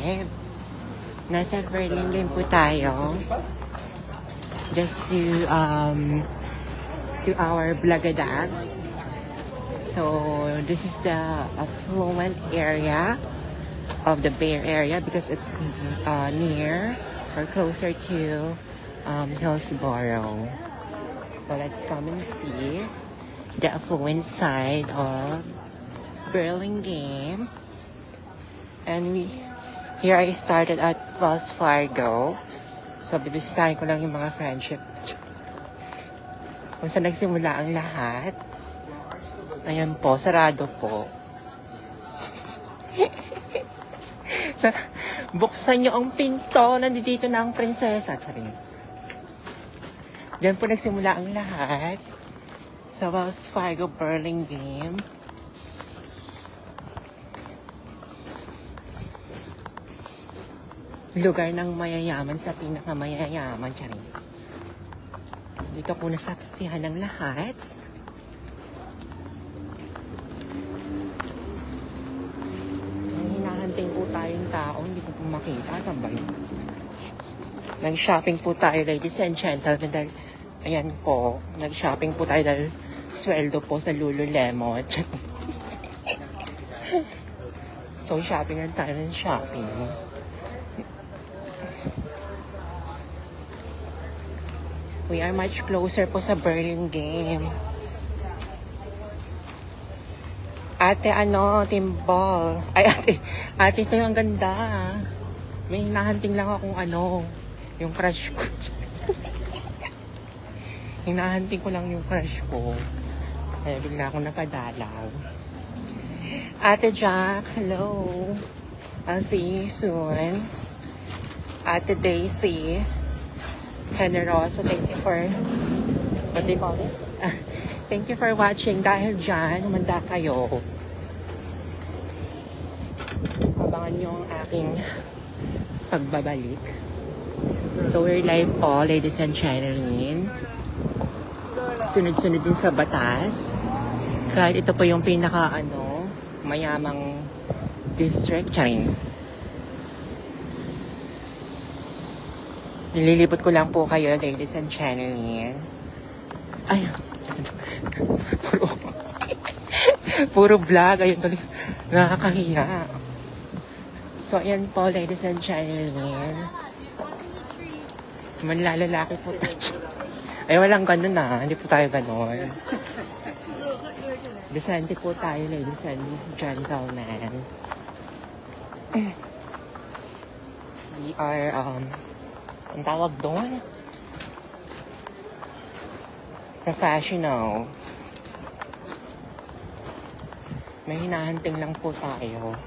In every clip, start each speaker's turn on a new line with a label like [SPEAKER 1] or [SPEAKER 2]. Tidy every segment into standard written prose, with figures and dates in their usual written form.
[SPEAKER 1] live. Nasa Burlingame po tayo. Just to our Blagadag. So, this is the affluent area of the Bay Area because it's near or closer to Hillsborough. So, let's come and see the affluent side of Burlingame. And here I started at Wells Fargo. So, bibisitahin ko lang yung mga friendship. Kung saan nagsimula ang lahat. Ayan po, sarado po. Buksan nyo ang pinto. Nandito na ang prinsesa. Charing. Diyan po nagsimula ang lahat. Sa Wells Fargo Burlingame. Lugar ng mayayaman sa pinakamayayaman. Charing. Dito po nasaksihan ng lahat. Hinahanting po tayong tao. Hindi ko po makita. Saan ba yun? Nag-shopping po tayo, ladies and gentlemen. Dahil, ayan po. Nag-shopping po tayo dahil sweldo po sa Lululemon. So, shopping lang tayo ng shopping. We are much closer po sa Burlingame. Ate, Timbal. Ay, ate Faye, ang ganda. May hinahanting lang akong yung crush ko. Hinahanting ko lang yung crush ko. Kaya bigla akong napadalaw. Ate Jack, hello. I'll see you soon. Ate Daisy. Generoso, thank you for, what do you call this? Thank you for watching. Dahil dyan, humanda kayo. Abangan nyo ang aking pagbabalik. So, we're live po, ladies and gentlemen. Sunod-sunod din sa batas. Kahit ito po yung pinaka, mayamang district. Charing. Nililibot ko lang po kayo, ladies and gentlemen. Ay, puro vlog. Ayun tuloy. Nakakahiya. So, ayan po, ladies and gentlemen. Manlalalaki po tayo. Ay, walang ganun hindi po tayo ganun. Decente po tayo, ladies and gentlemen. We are, ang tawag doon? Professional. May hinahanting lang po tayo.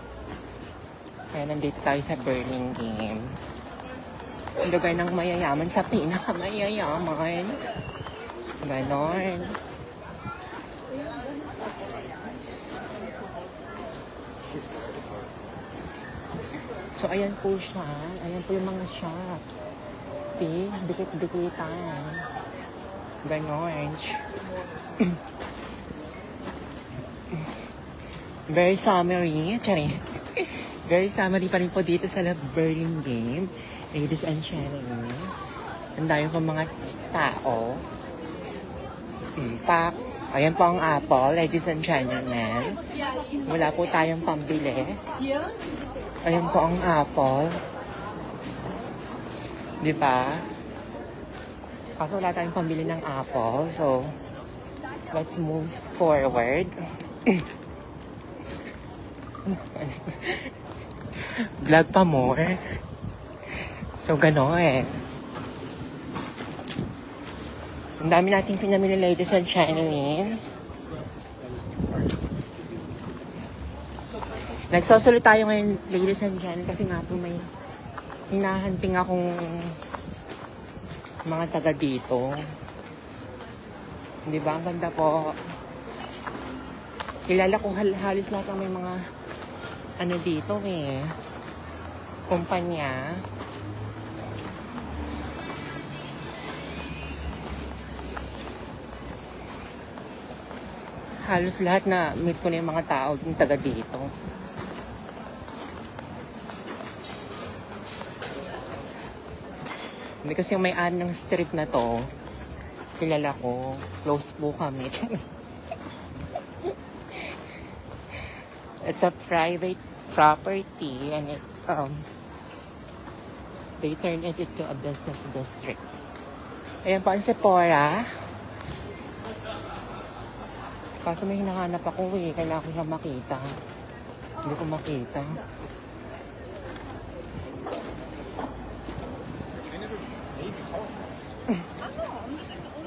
[SPEAKER 1] Kaya nandito tayo sa Burlingame. Ang lugar ng mayayaman sa pinakamayayaman. Ganon. So, ayan po siya. Ayan po yung mga shops. See? Dikit-dikitan. Ganon. Very summery. Sorry. Very summery pa rin po dito sa Burlingame. Ladies and gentlemen. Ang dami po mga tao. Pak. Ayan po ang apple. Ladies and gentlemen. Wala po tayong pambili. Ayan po ang apple. Diba? Kaso wala tayong pambili ng apple. So, let's move forward. Vlog pa more. So, gano'n Ang dami nating pinamili, ladies and gentlemen. Nagsusulit tayo ngayon, ladies and gentlemen, kasi nga po may hinahanting akong mga taga dito. Di ba? Ang ganda po. Kilala ko halos lahat ng may mga dito kumpanya. Halos lahat na meet ko na yung mga tao yung taga dito. Because yung may-ari ng strip na to, kilala ko. Close po kami. It's a private property and they turned it into a business district. Ayan po ang Sephora. Kaso may hinahanap ako eh. Kailangan ko siya makita. Hindi ko makita.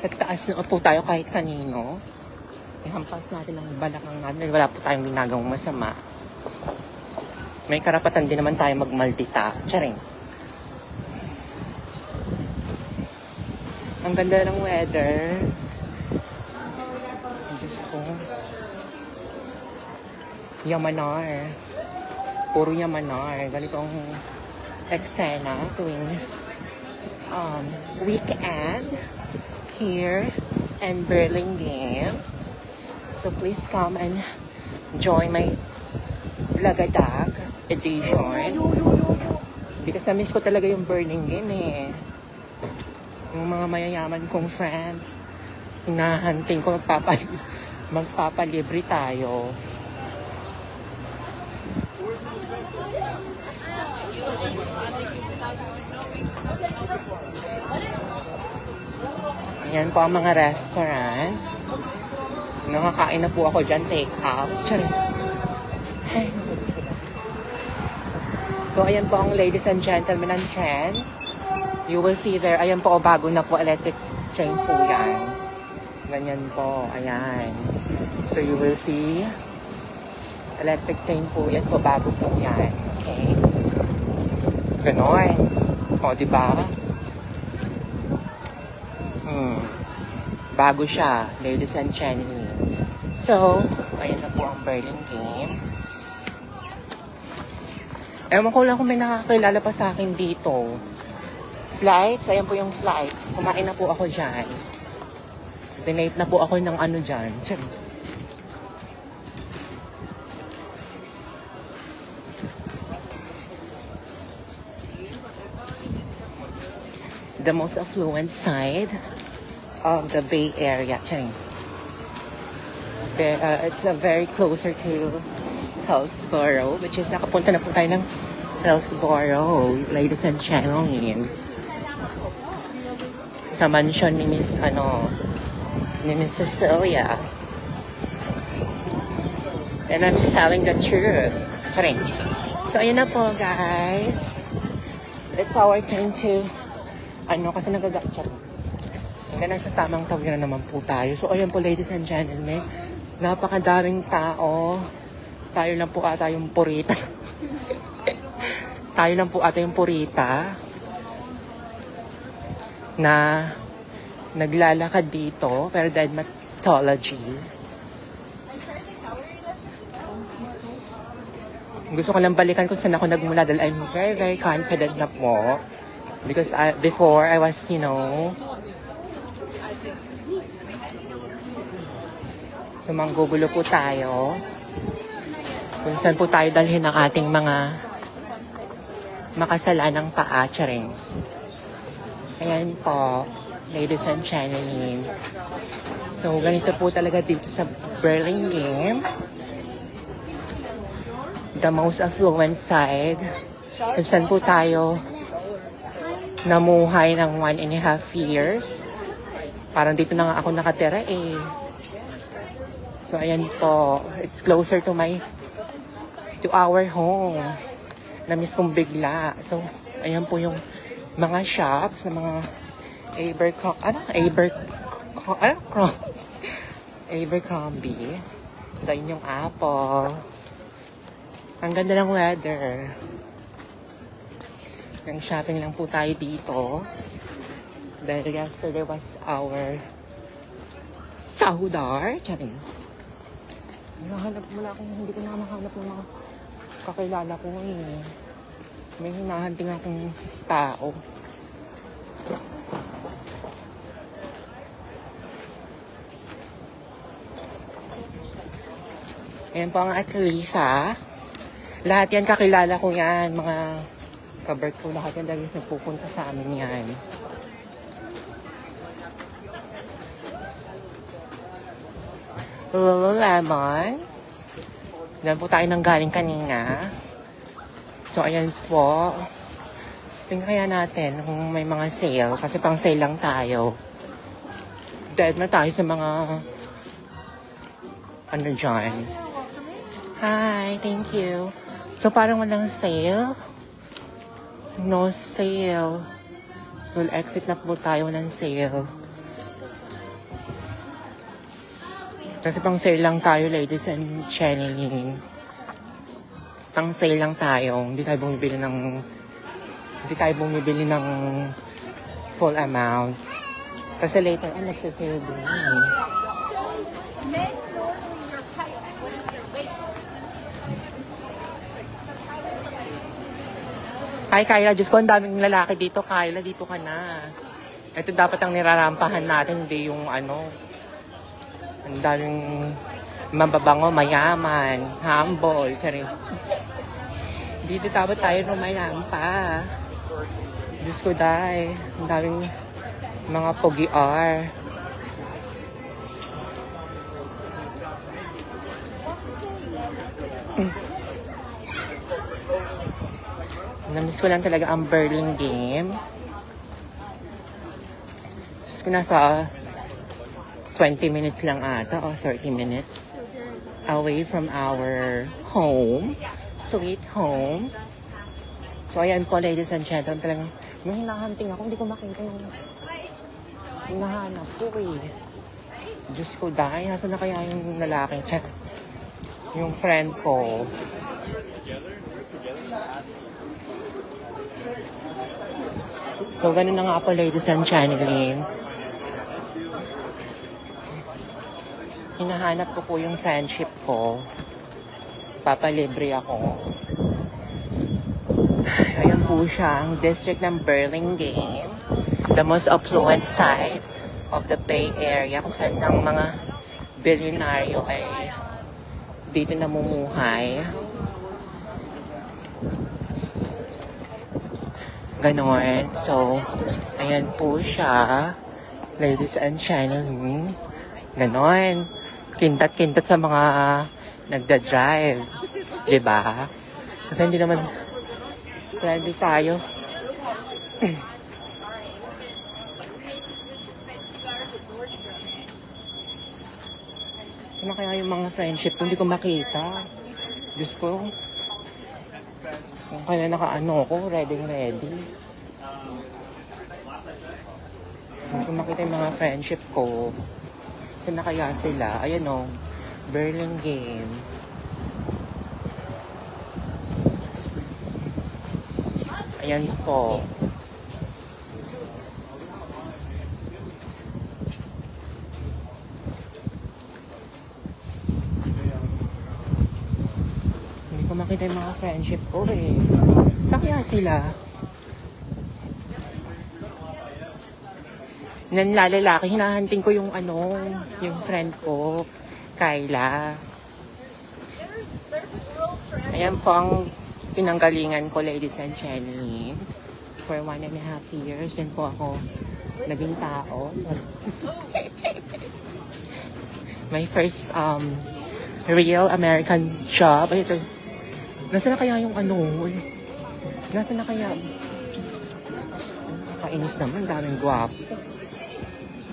[SPEAKER 1] Sa taas na po tayo kahit kanino. Ihampas natin ang balakang natin. Wala po tayong ginagawang masama. May karapatan din naman tayo mag-multitask. Charing. Ang ganda ng weather. Diyos ko. Yamanar. Puro Yamanar. Ganito ang eksena tuwing weekend here in Burlingame. So please come and join my Lagadag edition. Because na-miss ko talaga yung Burlingame eh. Yung mga mayayaman kong friends, hinahanting ko magpapalibre tayo. Ayan po ang mga restaurant. Nakakain na po ako dyan, take out. So, ayan po ang ladies and gentlemen ng trend. You will see there, ayan po, bago na po, electric train po yan. Ganyan po, ayan. So, you will see, electric train po yan. So, bago po yan. Okay. Ganon. O, diba? Bago siya, ladies and gentlemen. So, ayan na po ang Burlingame. Ewan ko lang kung may nakakilala pa sa akin dito. Flights, ayan po yung flights. Kumain na po ako dyan. Dinate na po ako ng ano dyan. The most affluent side of the Bay Area. It's very closer to Hillsborough, which is nakapunta na po tayo ng Hillsborough, ladies and gentlemen. Sa mansion ni Miss Cecilia. And I'm telling the truth. So, ayun na po, guys. It's our turn to kasi nagagachat. Hanggang sa tamang tawid na naman po tayo. So, ayun po, ladies and gentlemen. Napakadaming tao. Tayo lang po ata yung purita. Tayo lang po ata yung purita na naglalakad dito, pero dermatology. Gusto ko lang balikan kung saan ako nagmula dahil I'm very, very confident na po. Because before, I was, so manggugulo po tayo. Kung saan po tayo dalhin ang ating mga makasalanang paa. Ayan po, ladies and gentlemen. So, ganito po talaga dito sa Burlingame. The most affluent side. Kung saan po tayo namuhay ng 1.5 years. Parang dito na nga ako nakatira eh. So, ayan po. It's closer to our home. Na-miss kong bigla. So, ayan po yung mga shops na mga Abercrombie. Sa inyong Apple. Ang ganda ng weather. Nang shopping lang po tayo dito. Dahil yesterday was our Sahudar. Hindi ko na mahanap ng mga kakilala ko eh. May hinahanting akong tao. Ayan po ang Atlisa. Lahat yan kakilala ko yan. Mga kaberk ko lahat yan dahil nagpupunta sa amin yan. Lululemon. Diyan po tayo nang galing kanina. So, ayan po. Tingnan kaya natin kung may mga sale. Kasi pang sale lang tayo. Dead na tayo sa mga ano dyan. Hi, thank you. So, parang walang sale. No sale. So, exit na po tayo ng sale. Kasi pang sale lang tayo, ladies and gentlemen. Pang sale lang tayo. Hindi tayo bumibili ng full amount. Kasi later, nagsasale din. Hi, Kyla. Diyos ko, ang daming lalaki dito. Kyla, dito ka na. Ito dapat ang nirarampahan natin, hindi yung ano. Ang daming mababango, mayaman, humble. Sorry. Dito dapat tayo rumayampa. Diyos ko, day. Ang daming mga pogi-ar. Namiss ko lang talaga ang Berlin game. So, nasa 20 minutes lang ata o 30 minutes away from our home. Sweet home. So, ayan po, ladies and gentlemen. Talagang may hinahanting ako. Hindi ko makita yung hinahanap ko eh. Diyos ko, dahil. Nasaan na kaya yung lalaki? Check. Yung friend ko. So, ganun na nga po, ladies and gentlemen. Hinahanap ko po yung friendship ko. Papalibre ako. Ayan po siya, ang district ng Burlingame. The most affluent side of the Bay Area. Kung saan ng mga bilyonaryo ay dito namumuhay. Ganon. So, ayan po siya. Ladies and gentlemen. Ganon. Kintat-kintat sa mga nagda-drive. Diba? Kasi hindi naman ready tayo. Saan kaya yung mga friendship? Hindi ko makita. Diyos ko. Kung kaya naka-ano ko, ready. Hindi ko makita yung mga friendship ko. Saan na kaya sila? Ayan o. Berlin game. Ayan po. Hindi ko makita yung mga friendship ko eh. Saan kaya sila? Nanlalaki, hinahanting ko yung ano, yung friend ko, Kyla. Ayan po ang pinanggalingan ko, ladies and gentlemen. For 1.5 years, din po ako naging tao. My first real American job. Ay, ito. Nasaan na kaya yung ano? Nasaan na kaya? Kainis naman, daming gwapo.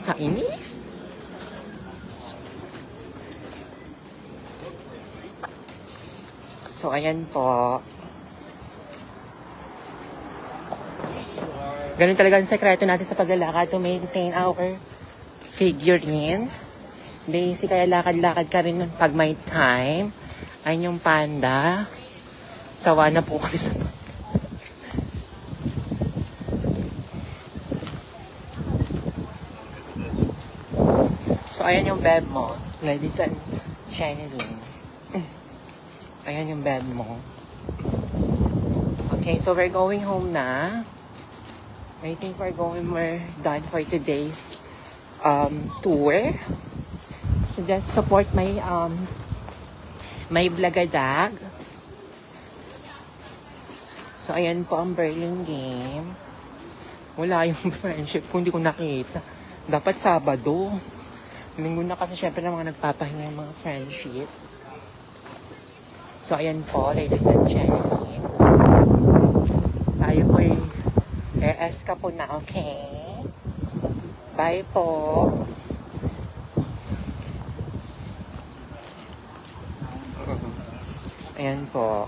[SPEAKER 1] Kainis? So, ayan po. Ganun talaga ang sekreto natin sa paglalakad to maintain our figurine. Basic, kaya lakad-lakad ka rin pag may time. Ayun yung panda. Sawa na po kami sa... So, ayan yung bed mo. Ladies and gentlemen. Ayan yung bed mo. Okay, so we're going home na. I think we're done for today's tour. So just support my Blagadag. So ayan po ang Berlin game. Wala yung friendship ko, hindi ko nakita. Dapat Sabado. Linggo na kasi syempre ng mga nagpapahinga ng mga friendship. So, ayan po, ladies and gentlemen. Tayo po'y ES ka po na, okay? Bye po. Ayan po.